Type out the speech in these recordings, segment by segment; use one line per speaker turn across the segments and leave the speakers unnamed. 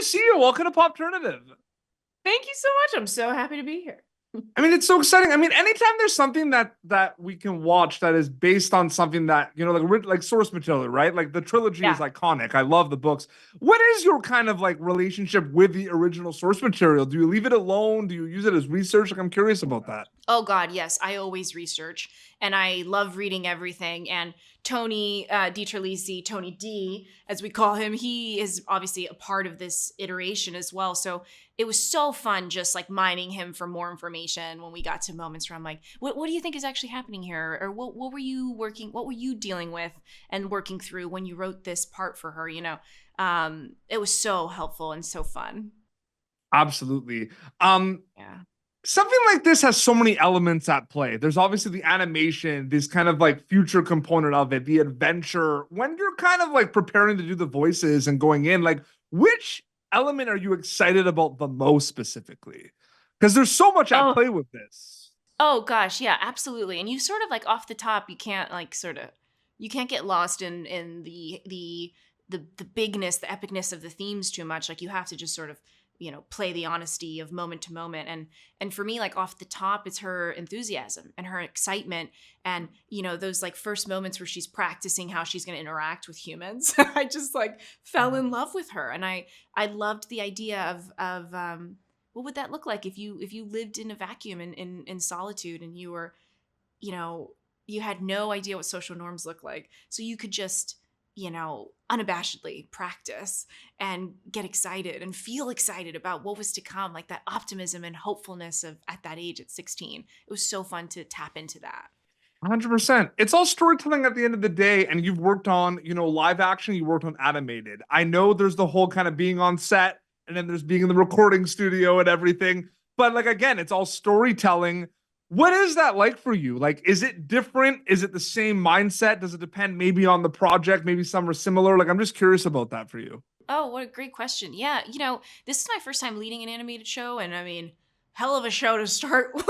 to see you. Welcome to Pop Alternative.
Thank you so much. I'm so happy to be here.
I mean, it's so exciting. I mean, anytime there's something that we can watch that is based on something that, like source material, right? Like the trilogy is
Yeah.
iconic. I love the books. What is your kind of like relationship with the original source material? Do you leave it alone? Do you use it as research? Like, I'm curious about that.
Oh God, yes. I always research and I love reading everything. And Tony DiTerlisi, Tony D, as we call him, he is obviously a part of this iteration as well. So it was so fun just like mining him for more information when we got to moments where I'm like, what do you think is actually happening here? Or what were you dealing with and working through when you wrote this part for her? It was so helpful and so fun.
Absolutely.
Yeah.
Something like this has so many elements at play. There's obviously the animation, this kind of like future component of it, the adventure. When you're kind of like preparing to do the voices and going in, like which element are you excited about the most specifically? Because there's so much at
Oh,
play with this.
oh gosh, yeah, absolutely. And you sort of like off the top, you can't get lost in the bigness, the epicness of the themes too much. Like you have to just sort of play the honesty of moment to moment. And for me, like off the top, it's her enthusiasm and her excitement. And, those like first moments where she's practicing how she's going to interact with humans. I just like fell in love with her. And I loved the idea of what would that look like if you lived in a vacuum in solitude and you were, you had no idea what social norms look like. So you could just, unabashedly practice and get excited and feel excited about what was to come, like that optimism and hopefulness of at that age at 16. It was so fun to tap into that.
100%. It's all storytelling at the end of the day. And you've worked on, live action, you worked on animated. I know there's the whole kind of being on set and then there's being in the recording studio and everything. But like, again, it's all storytelling. What is that like for you? Like, is it different? Is it the same mindset? Does it depend maybe on the project? Maybe some are similar. Like, I'm just curious about that for you.
Oh, what a great question. Yeah, this is my first time leading an animated show, and I mean, hell of a show to start with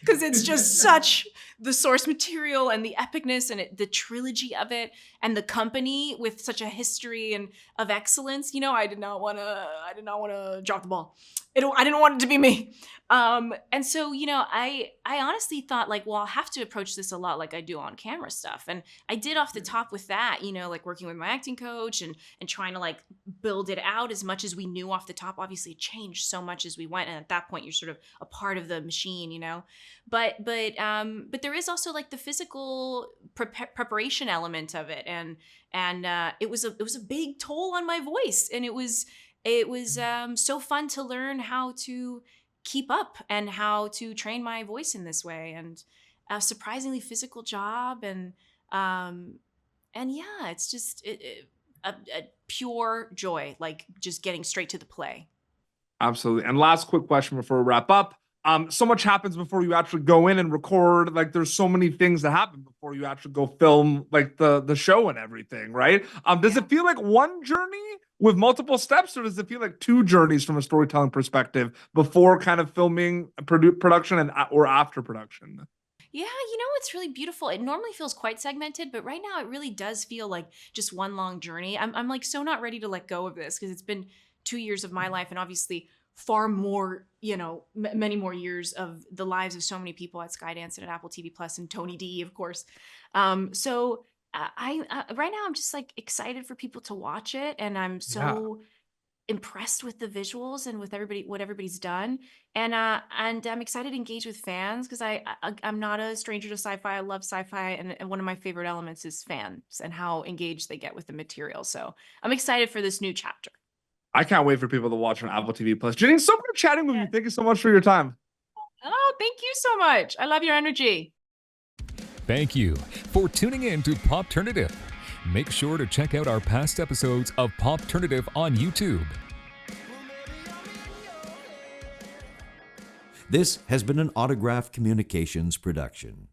because it's just such the source material and the epicness and the trilogy of it and the company with such a history and of excellence. I did not want to drop the ball. I didn't want it to be me. And so, I honestly thought like, well, I'll have to approach this a lot like I do on camera stuff. And I did off the top with that, like working with my acting coach and trying to like build it out as much as we knew off the top. Obviously it changed so much as we went. And at that point you're sort of a part of the machine, but there is also like the physical preparation element of it. And it was a big toll on my voice. And it was so fun to learn how to keep up and how to train my voice in this way, and a surprisingly physical job. And yeah, it's just a pure joy, like just getting straight to the play.
Absolutely. And last quick question before we wrap up. So much happens before you actually go in and record. Like there's so many things that happen before you actually go film like the show and everything, right? Does it feel like one journey with multiple steps, or does it feel like two journeys from a storytelling perspective before kind of filming, production and or after production?
Yeah, it's really beautiful. It normally feels quite segmented, but right now it really does feel like just one long journey. I'm like so not ready to let go of this because it's been 2 years of my life and obviously far more, many more years of the lives of so many people at Skydance and at Apple TV Plus and Tony D, of course. So I right now I'm just like excited for people to watch it, and I'm so impressed with the visuals and with what everybody's done, and I'm excited to engage with fans because I'm not a stranger to sci-fi. I love sci-fi, and one of my favorite elements is fans and how engaged they get with the material. So I'm excited for this new chapter.
I can't wait for people to watch on Apple TV Plus. Jeanine, so good chatting with you. Thank you so much for your time.
Oh, thank you so much. I love your energy.
Thank you for tuning in to Popternative. Make sure to check out our past episodes of Popternative on YouTube.
This has been an Autograph Communications production.